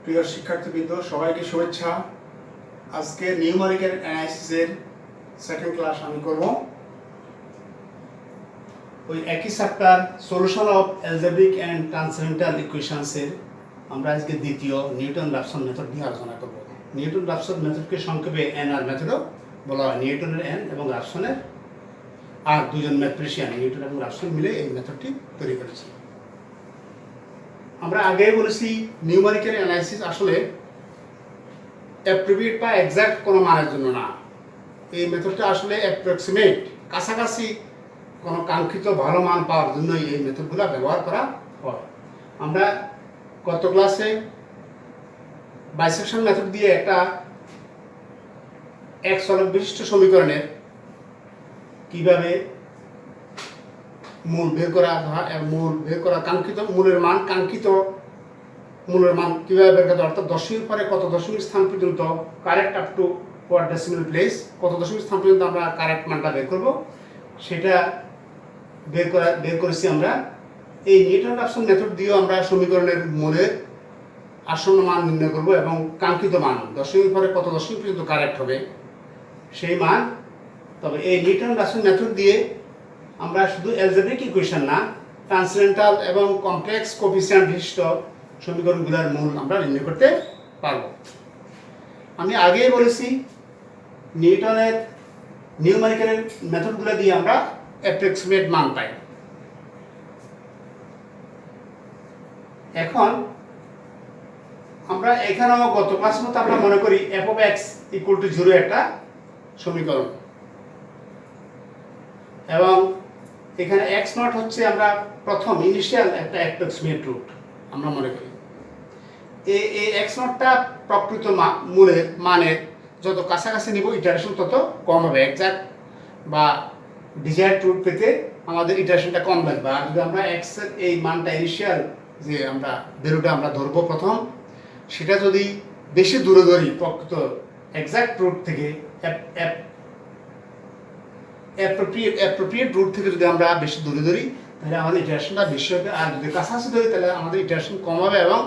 প্রিয় শিক্ষার্থীবৃন্দ, সবাইকে শুভেচ্ছা। আজকে নিউমেরিক্যাল অ্যানালাইসিসের সেকেন্ড ক্লাস আমি করব। ওই একই chapter solution of algebraic and transcendental ইকুয়েশনসের আমরা আজকে দ্বিতীয় নিউটন-রাফসন মেথড নিয়ে আলোচনা করব। নিউটন-রাফসন মেথডকে সংক্ষেপে এনআর মেথডও বলা হয়। নিউটনের এন এবং রাফসনের আর দুজন ম্যাথমেটিশিয়ান নিউটন এবং রাফসন মিলে এই মেথডটি তৈরি করেছে। আমরা আগেই বলেছি নিউমেরিক্যাল অ্যানালাইসিস আসলে অ্যাপ্রোপ্রিয়েট বা এক্সাক্ট কোনো মানের জন্য না। এই মেথডটা আসলে অ্যাপ্রক্সিমেট, কাছাকাছি কোনো কাঙ্ক্ষিত ভালো মান পাওয়ার জন্যই এই মেথডগুলো ব্যবহার করা হয়। আমরা গত ক্লাসে বাইসেকশন মেথড দিয়ে একটা এক চলক বিশিষ্ট সমীকরণের কিভাবে মূল বের করা কাঙ্ক্ষিত মূলের মান কিভাবে বের করা, অর্থাৎ দশমিক পরে কত দশমিক স্থান পর্যন্ত correct up two what decimal place, কত দশমিক স্থান পর্যন্ত আমরা কারেক্ট মানটা বের করব, সেটা বের করেছি আমরা। এই নিউটন-রাফসন মেথড দিয়েও আমরা সমীকরণের মূলের আসন্ন মান নির্ণয় করব এবং কাঙ্ক্ষিত মান দশমিক পরে কত দশমিক পর্যন্ত কারেক্ট হবে সেই মান। তবে এই নিউটন-রাফসন মেথড দিয়ে আমরা শুধু অ্যালজেব্রিক ইকুয়েশন না, ট্রান্সেন্ডেন্টাল এবং কমপ্লেক্স কোএফিসিয়েন্ট বিশিষ্ট সমীকরণগুলোর মূল আমরা নির্ণয় করতে পারব। আমি আগেই বলেছি নিউটনের নিউমেরিক্যাল মেথডগুলো দিয়ে আমরা অ্যাপ্রক্সিমেট মান পাই। এখন আমরা এখানেও গত ক্লাসের মতো আমরা মনে করি f of x equal to 0 একটা সমীকরণ, এবং এখানে x নট হচ্ছে আমরা প্রথম ইনিশিয়াল একটা অ্যাপ্রক্সিমেট রুট আমরা মনে করি। এই x নটটা প্রকৃত মূলের মানের যত কাছাকাছি নিব ইটারেশন তত কম হবে। এক্সাক্ট বা ডিজায়ার্ড রুট পেতে আমাদের ইটারেশনটা কম লাগবে। আর যদি আমরা x এর এই মানটা ইনিশিয়াল যে আমরা ভ্যালুটা আমরা ধরবো প্রথম, সেটা যদি বেশি দূরে ধরি প্রকৃত এক্সাক্ট রুট থেকে, অ্যাপ্রোপ্রিয়েট রুট থেকে যদি আমরা বেশি দূরে ধরি তাহলে আমাদের ইটারেশনটা বেশি হবে। আর যদি কাছাকাছি ধরি তাহলে আমাদের ইটারেশন কম হবে এবং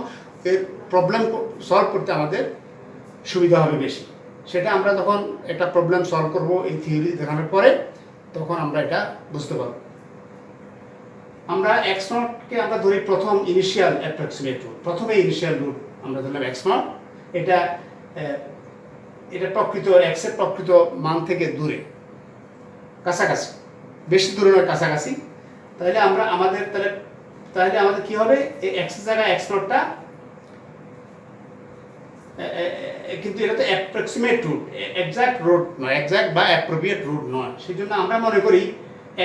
এর প্রবলেম সলভ করতে আমাদের সুবিধা হবে বেশি। সেটা আমরা যখন একটা প্রবলেম সলভ করব এই থিওরি দেখানোর পরে, তখন আমরা এটা বুঝতে পারব। আমরা x নটকে আমরা ধরি প্রথম ইনিশিয়াল অ্যাপ্রক্সিমেট রুট, প্রথমে ইনিশিয়াল রুট আমরা ধরলাম x নট। এটা প্রকৃত x এর প্রকৃত মান থেকে দূরে, কাছাকাছি, বেশি দূরে নয়, কাছাকাছি। তাহলে আমাদের কি হবে, এই x এর জায়গায় x নটটা, কিন্তু এটা তো অ্যাপ্রক্সিমেট রুট, এক্সাক্ট রুট নয়, এক্সাক্ট বা অ্যাপ্রোপ্রিয়েট রুট নয়। সেই জন্য আমরা মনে করি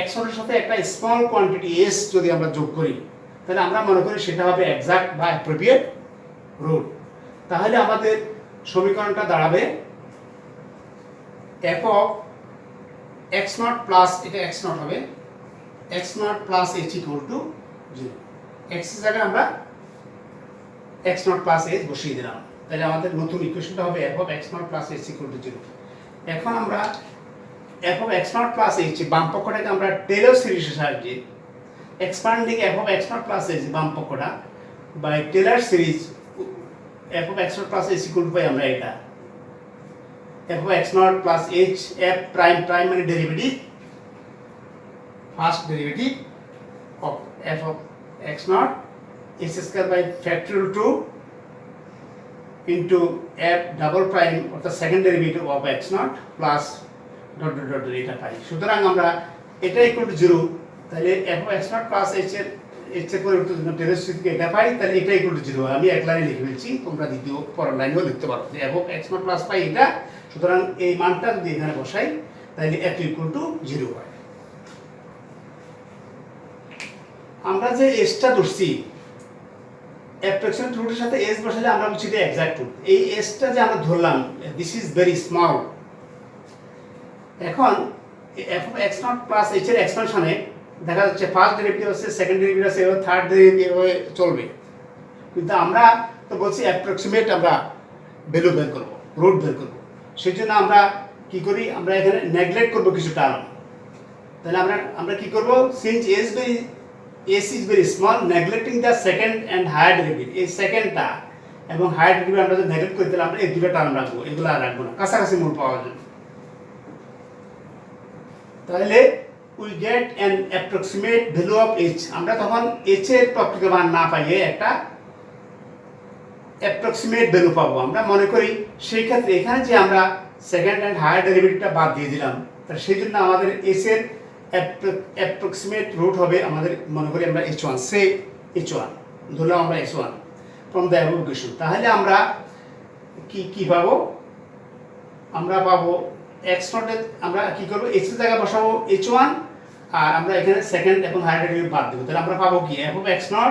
x নটের সাথে একটা স্মল কোয়ান্টিটি s যদি আমরা যোগ করি তাহলে আমরা মনে করি সেটা হবে এক্সাক্ট বা অ্যাপ্রোপ্রিয়েট রুট। তাহলে আমাদের সমীকরণটা দাঁড়াবে f of x not plus, এটা x নট হবে, x not plus h equal to 0। x এর জায়গায় আমরা x নট প্লাস h বসিয়ে দিলাম। তাহলে আমাদের নতুন ইকুয়েশনটা হবে f of x not plus h equal to 0। এখন আমরা f of x not plus h বাম পক্ষটাকে আমরা টেলর সিরিজের সাহায্যে expanding f of x not plus h বাম পক্ষটা by Taylor series f of x not plus h equal to পাই আমরা এটা f of x not plus h, f prime মানে derivative, first derivative of f of x not h square by factorial 2 into f double prime অর্থাৎ second derivative of x not plus dot dot dot এটা পাই। সুতরাং আমরা এটা equal to 0, তাহলে f of x not plus h এর পরিবর্তে যদি Taylor series থেকে এটা পাই তাহলে এটা ইকুয়াল টু 0। আমি এক লাইনে লিখে ফেলছি, তোমরা দ্বিতীয় পরের লাইনেও লিখতে পারো যে f of x not plus পাই এটা। সুতরাং এই মানটা যদি এখানে বসাই তাহলে f ইকুয়াল টু 0 হয়। আমরা যে s টা ধরছি অ্যাপ্রক্সিমেট রুটের সাথে s বসালে আমরা বলছি এটা এক্সাক্ট রুট। এই s টা যে আমরা ধরলাম, দিস ইজ ভেরি স্মল। এখন f of x not plus h এর এক্সপানশনে দেখা যাচ্ছে ফার্স্ট ডেরিভেটিভ আছে, সেকেন্ড ডেরিভেটিভ আছে, এবং থার্ড ডেরিভেটিভ চলবে। কিন্তু আমরা তো বলছি অ্যাপ্রক্সিমেট আমরা ভ্যালু বের করব, রুট বের করব। সেই জন্য আমরা কি করি, আমরা এখানে নেগলেক্ট করব কিছু টার্ম। তাহলে আমরা কি করব, since s is very small, neglecting the second and higher derivative, এই সেকেন্ডটা এবং হায়ার ডেরিভেটিভ আমরা যদি নেগলেক্ট করি তাহলে আমরা এই দুটো টার্ম রাখবো, এগুলো আর রাখবো না কাছাকাছি মূল পাওয়ার জন্য। তাহলে we get an approximate value of H, আমরা তখন এইচ এর প্রকৃত মান না পাইয়ে একটা অ্যাপ্রক্সিমেট ভ্যালু পাবো। আমরা মনে করি সেই ক্ষেত্রে এখানে যে আমরা সেকেন্ড অ্যান্ড হায়ার ডেরিভেটিভটা বাদ দিয়ে দিলাম, তাহলে সেই জন্য আমাদের এইচ এর অ্যাপ্রক্সিমেট রুট হবে আমাদের মনে করি আমরা h1, সে h1 ধরলাম আমরা h1 from the above equation. তাহলে আমরা কি পাবো, আমরা পাবো x0 এর আমরা কি করব h এর জায়গায় বসাবো h1 আর আমরা এখানে সেকেন্ড এবং হায়ার ডেরিভেটিভ বাদ দেব। তাহলে আমরা পাবো কি f of x0,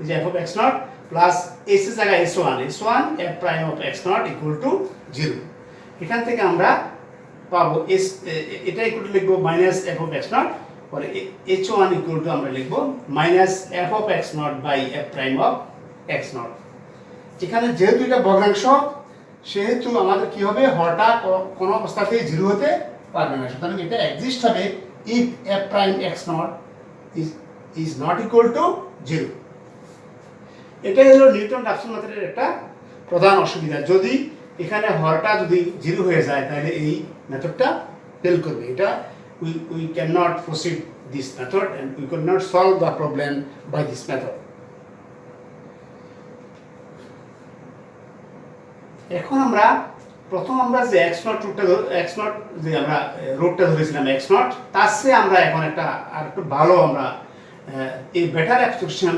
এই যে f of x0 plus h এর জায়গায় h1 f prime of x0 equal to 0। এখান থেকে আমরা পাবো এটা ইকুয়াল টু লিখবো মাইনাস f of x0, পরে h1 ইকুয়াল টু আমরা লিখবো minus f of x0 by f prime of x0। এখানে যেহেতু এটা ভগ্নাংশ সেহেতু আমাদের কি হবে, হরটা কোনো অবস্থাতেই 0 হতে পারবে না, সুতরাং এটা এক্সিস্ট হবে if f prime x0 is not equal to 0। এটাই হলো নিউটন রাফসন মেথডের একটা প্রধান অসুবিধা, যদি এখানে হরটা যদি 0 হয়ে যায় তাহলে এই মেথডটা ফেল করবে। এটা we cannot proceed this method and we could not solve the problem by this method। এখন আমরা প্রথম আমরা যে x0 যে আমরা রুটটা ধরেছিলাম x0, তার চেয়ে আমরা এখন একটা আর একটু ভালো আমরা এই বেটার এক্সপ্রেশন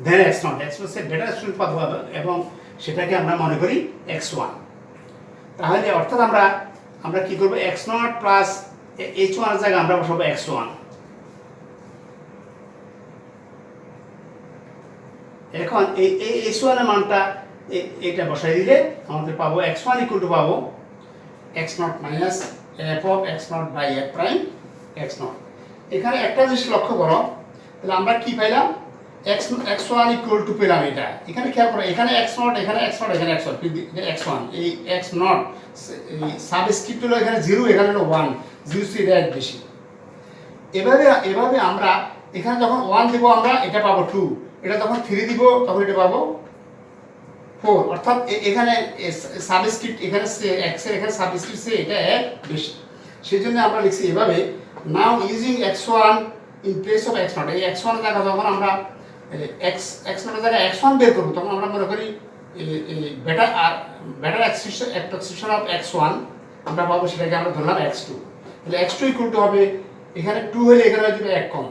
দেন x0 সে বেটার এক্সপ্রেশন পাবো এবং সেটাকে আমরা মনে করি x1। তাহলে অর্থাৎ আমরা কি করব, x0 প্লাস h1 এর জায়গায় আমরা বসাবো x1। এখন এই h1 এর মানটা এটা বসাই দিলে আমাদের পাবো x1 ইকুয়াল টু পাবো x0 minus f of x0 by f prime x0। এখানে একটা জিনিস লক্ষ্য করো, তাহলে আমরা কি পাইলাম, x1 ইকুয়াল টু পেলাম এটা। এখানে খেয়াল করো, এখানে x0 এখানে x0 এখানে x1 এই x0 এই সাবস্ক্রিপ্ট হলো এখানে 0 এখানে হলো 1, 0 সি এটা বেশি। এভাবে আমরা এখানে যখন 1 দেব আমরা এটা পাবো 2, এটা যখন 3 দিব তখন এটা পাবো 4, অর্থাৎ এখানে সাবস্ক্রিপ্ট এখানে x এর এখানে সাবস্ক্রিপ্ট সে এটা 1 বেশি। সেজন্য আমরা লিখছি এভাবে, now using x1 in place of x0, এই x1 এর জায়গায় যখন আমরা x0 এর জায়গায় x1 বের করব তখন আমরা মনে করি বেটার এক্সপ্রেশন অফ x1 আমরা পাবো, সেটাকে আমরা ধরলাম x2। তাহলে x2 ইকুয়াল টু হবে এখানে 2 হলে এখানে হয়ে যাবে 1 কম,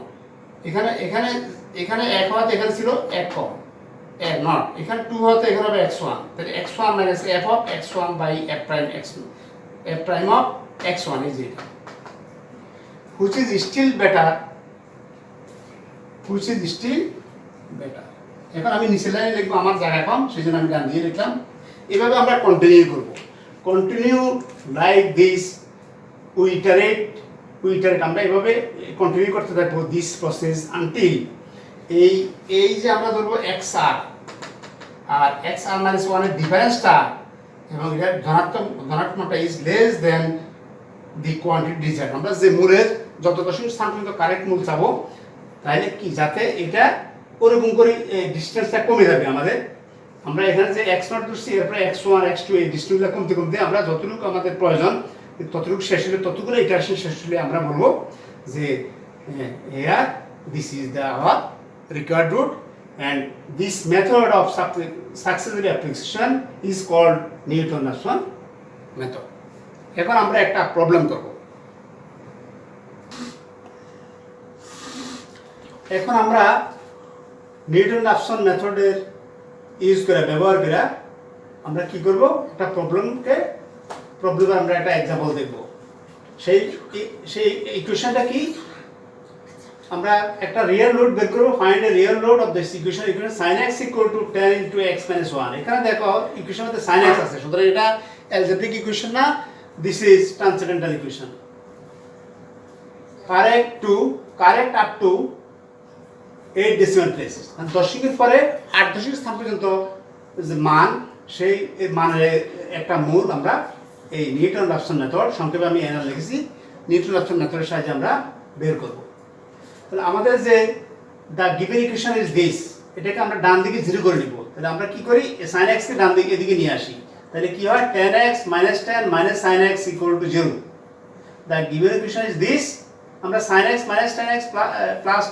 এখানে 1 হওয়াতে এখানে ছিল 1 কম নট, এখানে 2 হওয়াতে এখানে হবে x1। তাহলে x1 minus f of x1 by f prime of x1 is এটা, which is still better। এখন আমি নিচে লাইনে লিখবো আমার জায়গা কম, সেজন্য আমি ডান দিয়ে লিখলাম। এভাবে আমরা কন্টিনিউ করব, continue like this, we iterate আমরা এভাবে কন্টিনিউ করতে থাকবো দিস প্রসেস আনটিল এই যে আমরা ধরবো xr আর xr মাইনাস 1 এর ডিফারেন্সটা এবং এর ধনাত্মকটা is less than the quantity desired. আমরা যে মূলের যত দশমিক স্থান পর্যন্ত কারেক্ট মূল চাবো, তাহলে কি যাতে এটা ওরকম করে ডিস্টেন্সটা কমে যাবে আমাদের। আমরা এখানে যে x0 ধরছি, এরপরে x1 x2 এই ডিস্টেন্সটা কমতে কমতে আমরা যতটুকু আমাদের প্রয়োজন ততটুকু শেষ হলে, ততগুলো ইটারেশন শেষ হলে আমরা বলবো যে here this is the our required root and this method of successful application is called Newton-Raphson method। এখন আমরা একটা প্রবলেম করব। এখন আমরা নিউটন-রাফসন মেথডের ইউজ করে ব্যবহার করে আমরা কি করব, একটা প্রবলেমে আমরা একটা एग्जांपल দেখব। সেই ইকুয়েশনটা কি, আমরা একটা রিয়েল লোড বের করব। Find a real load of this equation sin x = 10 × x - 1। এখানে দেখো ইকুয়েশনের মধ্যে sin x আছে, সুতরাং এটা অ্যালজেব্রিক ইকুয়েশন না, this is transcendental equation. Correct up to 8 decimal places, দশমিকের পরে 8 দশমিক স্থান পর্যন্ত যে মান, সেই মানের একটা মূল আমরা এই নিউটন-রাফসন মেথড, সংক্ষেপে আমি এনএল লিখেছি, নিউটন-রাফসন মেথডের সাহায্যে আমরা বের করব। তাহলে আমাদের যে the given equation is this, এটাকে আমরা ডান দিকে 0 করে নিব। তাহলে আমরা কি করি sin x কে ডান দিকে এদিকে নিয়ে আসি, তাহলে কি হয় tan x minus tan minus sin x equal to 0. The given equation is this. আমরা sin x minus tan x plus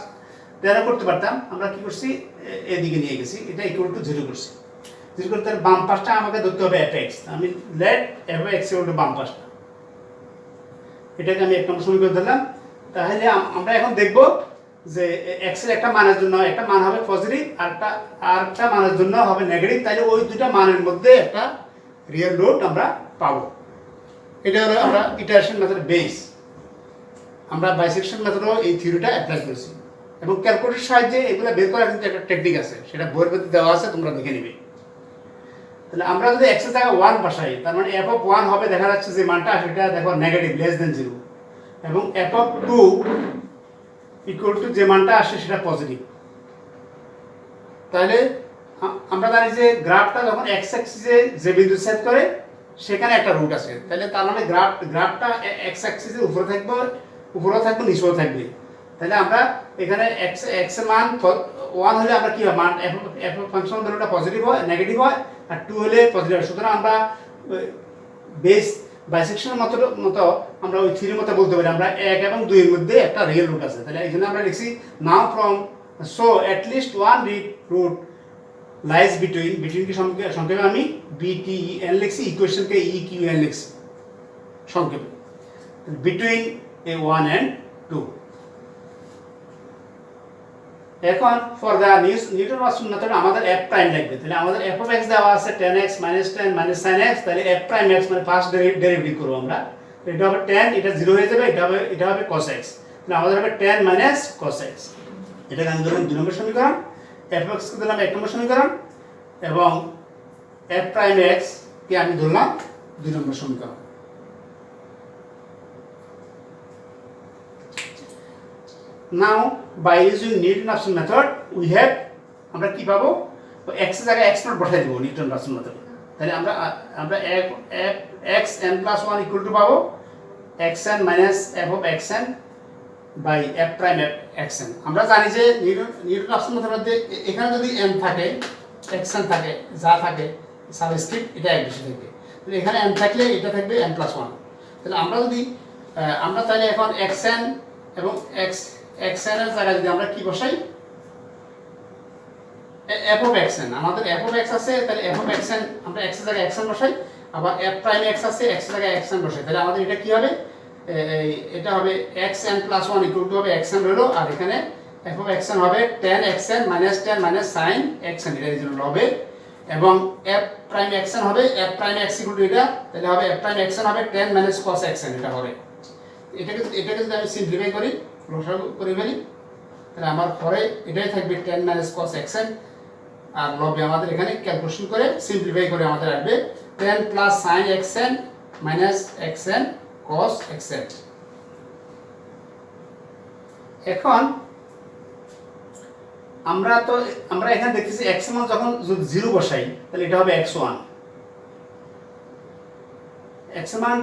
10 করতে পারতাম, আমরা কি করছি এদিকে নিয়ে গেছি, এটা ইকুয়াল টু 0 করছি। 0 করতে বাম পাশটা আমাকে ধরতে হবে fx, আমি let fx ইকুয়াল টু বাম পাশটা, এটাকে আমি 1 নম্বর সমীকরণ ধরলাম। তাহলে আমরা এখন দেখব যে x এর একটা মানের জন্য একটা মান হবে পজিটিভ আর একটা মানের জন্য হবে নেগেটিভ, তাহলে ওই দুটো মানের মধ্যে একটা রিয়েল রুট আমরা পাবো। এটা হলো আমরা ইটারেশন মেথড বেস, আমরা বাইসেকশন মেথডও এই থিওরিটা অ্যাপ্লাই করেছি এবং ক্যালকুলেটরের সাহায্যে এগুলো বের করার কিন্তু একটা টেকনিক আছে, সেটা বইয়ের মধ্যে দেওয়া আছে, তোমরা দেখে নিবে। তাহলে আমরা যদি x এর জায়গায় 1 বসাই, তার মানে f অফ 1 হবে, দেখা যাচ্ছে যে মানটা সেটা দেখো নেগেটিভ লেস দেন 0, এবং f অফ 2 ইকুয়াল টু যে মানটা আসে সেটা পজিটিভ। তাহলে আমরা জানি যে গ্রাফটা যখন x অ্যাক্সিসে যে বিন্দু সেট করে সেখানে একটা রুট আছে, তাহলে তার মানে গ্রাফটা x অ্যাক্সিসের উপরে থাকবে নিচেও থাকবে। তাহলে আমরা এখানে x এর মান 1 হলে আমরা কি হয় মান f ফাংশন ধরুনটা পজিটিভ হয় নেগেটিভ হয়, আর 2 হলে পজিটিভ হয়। সুতরাং আমরা বেস বাইসেকশনের মতো আমরা ওই থিওরির মতো বলতে পারি আমরা 1 এবং 2 এর মধ্যে একটা রিয়েল রুট আছে। তাহলে এই জন্য আমরা লিখছি now from so at least one root lies between কি সংক্ষেপে আমি BTEN লিখছি, ইকুয়েশনকে EQN লিখছি সংক্ষেপে, বিটুইন 1 and 2। এখন for the Newton Raphson method আমাদের f প্রাইম লাগবে, তাহলে আমাদের f of x দেওয়া আছে tan x minus tan minus sin x, তাহলে f প্রাইম x মানে ফার্স্ট ডেরিভেটিভ করব আমরা, এটা হবে tan, এটা 0 হয়ে যাবে, এটা হবে cos x, তাহলে আমাদের হবে tan minus cos x। এটাকে আমি ধরলাম 2 নম্বর সমীকরণ, f of x কে দিলাম 1 নম্বর সমীকরণ, এবং f প্রাইম x কে আমি ধরলাম 2 নম্বর সমীকরণ। Now by using Newton-Raphson method we have আমরা কি পাবো x এর জায়গায় x নট বসাই দেব Newton-Raphson method, তাহলে আমরা xn plus 1 equal to পাবো xn minus f of xn by f prime f xn। আমরা জানি যে Newton-Raphson method মধ্যে এখানে যদি n থাকে xn থাকে যা থাকে সাবস্ক্রিপ্ট এটা এক বেশি থাকবে, তাহলে এখানে n থাকলে এটা থাকবে n plus 1। তাহলে আমরা তাহলে এখন xn এবং xn এর জায়গায় যদি আমরা কি বসাই f of xn, আমাদের f of x আছে, তাহলে f of xn আমরা x এর জায়গায় xn বসাই, আবার f prime x আছে x এর জায়গায় xn বসাই, তাহলে আমাদের এটা কি হবে এটা হবে xn plus 1 equal to হবে xn হলো, আর এখানে f of xn হবে tan xn minus sin xn, এটা এই জন্য হবে, এবং f prime xn হবে f prime x equal to এটা, তাহলে হবে f prime xn হবে tan minus cos xn, এটা হবে। এটাকে যদি আমি সিম্পলিফাই করি লসাগু করে ফেলি, তাহলে আমার পরে এটাই থাকবে tan minus cos xn, আর লবে আমাদের এখানে ক্যালকুলেশন করে সিম্পলিফাই করে আমাদের আসবে tan plus sin xn minus xn cos xn। এখন আমরা এখানে দেখতেছি x এর মান যখন 0 বসাই তাহলে এটা হবে x1, x এর মান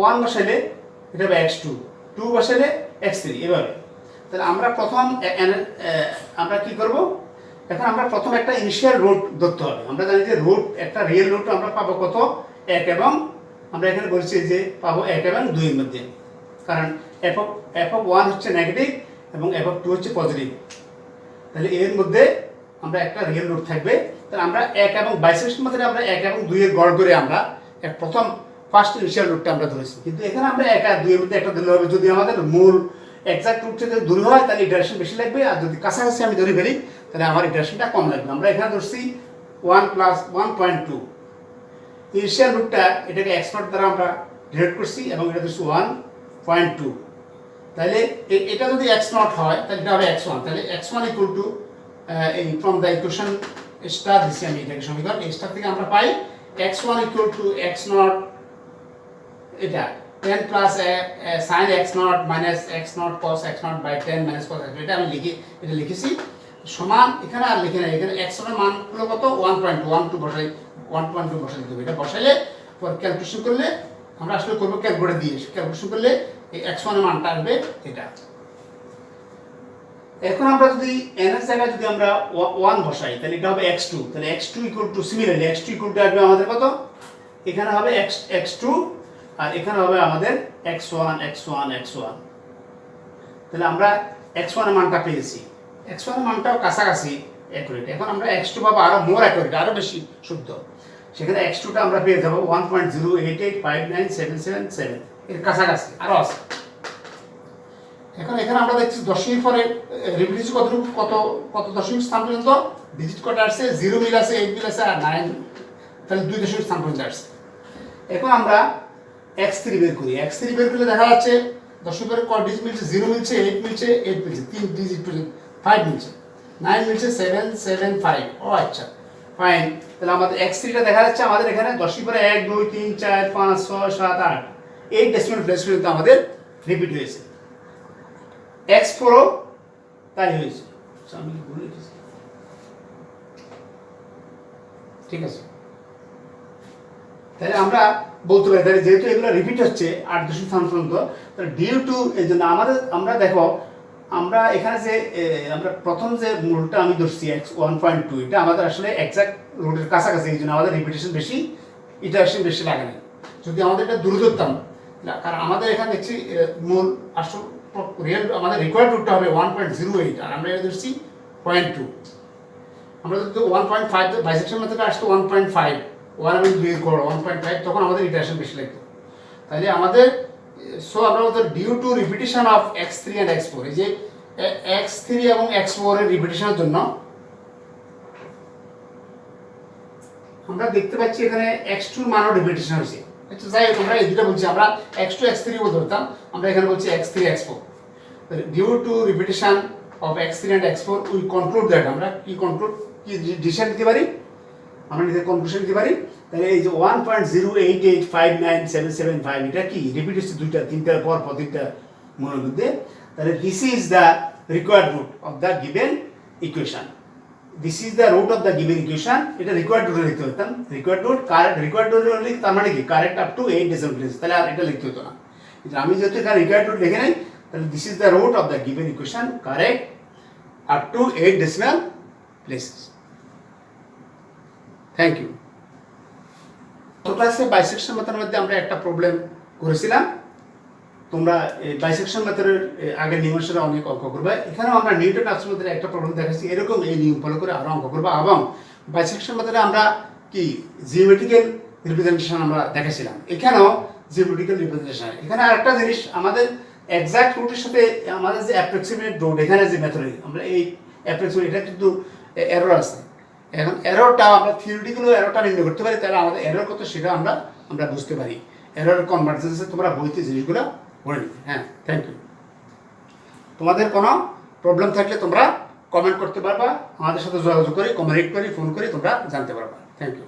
1 বসাইলে এটা হবে x2, 2 বসাইলে x3, এভাবে। তাহলে আমরা কি করব এখন আমরা প্রথম একটা ইনিশিয়াল রুট ধরতে হবে। আমরা জানি যে রুট একটা রিয়েল রুট আমরা পাবো কত 1, এবং আমরা এখানে বলছি যে পাবো 1 এবং 2 এর মধ্যে, কারণ f of 1 হচ্ছে নেগেটিভ এবং f of 2 হচ্ছে পজিটিভ, তাহলে এর মধ্যে আমরা একটা রিয়েল রুট থাকবে। তাহলে আমরা 1 এবং বাইসেকশন মেথডে আমরা 1 এবং 2 এর গড় করে আমরা প্রথম ফার্স্ট ইনিশিয়াল রুটটা আমরা ধরেছি, কিন্তু এখানে আমরা 1 আর 2 এর মধ্যে একটা ধরলে হবে। যদি আমাদের মূল এক্সাক্ট রুট থেকে দূর হয় তাহলে ইটারেশন বেশি লাগবে, আর যদি কাছাকাছি আমি ধরে ফেলি তাহলে আমার ইটারেশনটা কম লাগবে। আমরা এখানে ধরছি 1 plus 1.2 ইনিশিয়াল রুটটা, এটাকে x নট দ্বারা আমরা ডিভাইড করছি এবং এটা ধরছি 1.2, তাহলে এটা যদি x নট হয় তাহলে এটা হবে x1, তাহলে x1 equal to এই ফ্রম দ্য ইকুয়েশন স্টার দিছি আমি এটাকে সমীকরণ, এই স্টার থেকে আমরা পাই x1 equal to x not, এটা 10 plus sin x not minus x not cos x not by 10 minus cos x, এটা আমি লিখেছি সমান, এখানে আর লিখে নাই, এখানে x এর মান হলো কত 1.12 বসাই 1.2 বসাই দিতে হবে। এটা বসাইলে পর ক্যালকুলেশন করলে আমরা আসলে করব ক্যালকুলেটর দিয়ে, ক্যালকুলেশন করলে এই x1 এর মানটা আসবে এটা। এখন আমরা যদি n এর জায়গায় যদি আমরা 1 বসাই তাহলে এটা হবে x2, তাহলে x2 equal to similarly x2 equal to আসবে আমাদের কত, এখানে হবে x2 আর এখানে হবে আমাদের x1 x1 x1। তাহলে আমরা x1 এর মানটা পেয়েছি, x1 এর মানটাও কাছাকাছি অ্যাকুরেট। এখন আমরা x2 পাবো আরো মোর অ্যাকুরেট, আরো বেশি শুদ্ধ। সেখানে x2 টা আমরা পেয়ে যাবো 1.08859777 এর কাছাকাছি আরো আছে। এখন এখানে আমরা দেখছি দশমিক পরে রিপিটেশন কত কত দশমিক স্থান পর্যন্ত ডিজিট কটা আসছে, 0 মিল আছে, 8 মিল আছে আর 9, তাহলে 2 দশমিক স্থান পর্যন্ত আসছে। এখন আমরা x3 বের করি, x3 বের করলে দেখা যাচ্ছে দশমিকের কত ডিজিট মিলছে, 0 মিলছে, 8 মিলছে, 8 মিলছে, 3 ডিজিট পর্যন্ত, 5 মিলছে, 9 মিলছে, 7 7 5। ও আচ্ছা ফাইন। তাহলে আমাদের x3 টা দেখা যাচ্ছে আমাদের এখানে দশমিক পরে 1 2 3 4 5 6 7 8 8 ডেসিমাল প্লেস পর্যন্ত আমাদের রিপিট হয়েছে। x4 ও তাই হয়েছে, আমি ভুলে গেছি, ঠিক আছে। তাহলে আমরা বলতে পারি তাহলে যেহেতু এগুলো রিপিট হচ্ছে 8 দশমিক স্থান পর্যন্ত, তাহলে ডিউ টু এই জন্য আমাদের আমরা দেখো আমরা এখানে যে আমরা প্রথম যে রুটটা আমি ধরছি x1.2, এটা আমাদের আসলে এক্সাক্ট রুটের কাছাকাছি, এই জন্য আমাদের রিপিটেশন বেশি, ইটারেশন বেশি লাগে না। যদি আমাদের এটা দূর ধরতাম, কারণ আমাদের এখানে দেখছি মূল আসল রিয়েল আমাদের রিকোয়ার্ড রুটটা হবে 1.08 আর আমরা এটা ধরছি 0.2। আমরা যদি 1.5 বাইসেকশন মেথডে আসতো 1.5, 1 এবং 2 এর গড় 1.5, তখন আমাদের ইটারেশন বেশি লাগতো। তাহলে আমাদের সো আমরা বলতে due to repetition of x3 and x4, এই যে x3 এবং x4 এর রিপিটেশনের জন্য আমরা দেখতে পাচ্ছি এখানে x2 এর মানও রিপিটেশন হয়েছে। আচ্ছা যাই হোক, আমরা এই দুটো বলছি, আমরা x2 x3 বলতে পারতাম, আমরা এখানে বলছি x3 x4। Due to repetition of x3 and x4 we conclude that, আমরা কি কনক্লুড কি ডিসিশন দিতে পারি, আমরা নিজের কনক্লুশন দিতে পারি। তাহলে এই যে 1.08859775 এটা কি রিপিট হচ্ছে দুইটা তিনটার পর পর তিনটা মনের মধ্যে। তাহলে this is the required root of the given equation, this is the root of the given equation. এটা রিকোয়ার্ড রুট লিখতে হতাম, required root correct, required root লিখতে তার মানে কি correct up to 8 decimal place, তাহলে আর এটা লিখতে হতো না। আমি যেহেতু এখানে রিকোয়ার্ড রুট লিখে নাই, তাহলে this is the root of the given equation correct up to 8 decimal places. Thank you. তো ক্লাসে বাইসেকশন মেথডের মধ্যে আমরা একটা প্রবলেম করেছিলাম, তোমরা এই বাইসেকশন মেথডের আগের নিয়মের অনেক অঙ্ক করবে। এখানেও আমরা নিউটন রাশি মেথডে একটা প্রবলেম দেখাচ্ছি, এরকম এই নিয়ম ফলো করে আরো অঙ্ক করবো। এবং বাইসেকশন মেথডে আমরা কি জিওমেট্রিক্যাল রিপ্রেজেন্টেশন আমরা দেখেছিলাম, এখানেও জিওমেট্রিক্যাল রিপ্রেজেন্টেশন। এখানে আরেকটা জিনিস, আমাদের এক্সাক্ট রুটের সাথে আমাদের যে অ্যাপ্রক্সিমেট রুট এখানে যে মেথড আমরা এই অ্যাপ্রক্সিমেট, এটা কিন্তু এরর আছে। এখন এররটা আমরা থিওরিটিক্যাল এররটা নির্ণয় করতে পারি, তাহলে আমাদের এরর কত সেটা আমরা বুঝতে পারি। এরর কনভার্জেন্সে তোমরা বইতে জিনিসগুলো পড়ে নিবে। হ্যাঁ, থ্যাংক ইউ। তোমাদের কোনো প্রবলেম থাকলে তোমরা কমেন্ট করতে পারবা, আমাদের সাথে যোগাযোগ করে কমেন্ট করে ফোন করে তোমরা জানতে পারবা। Thank you.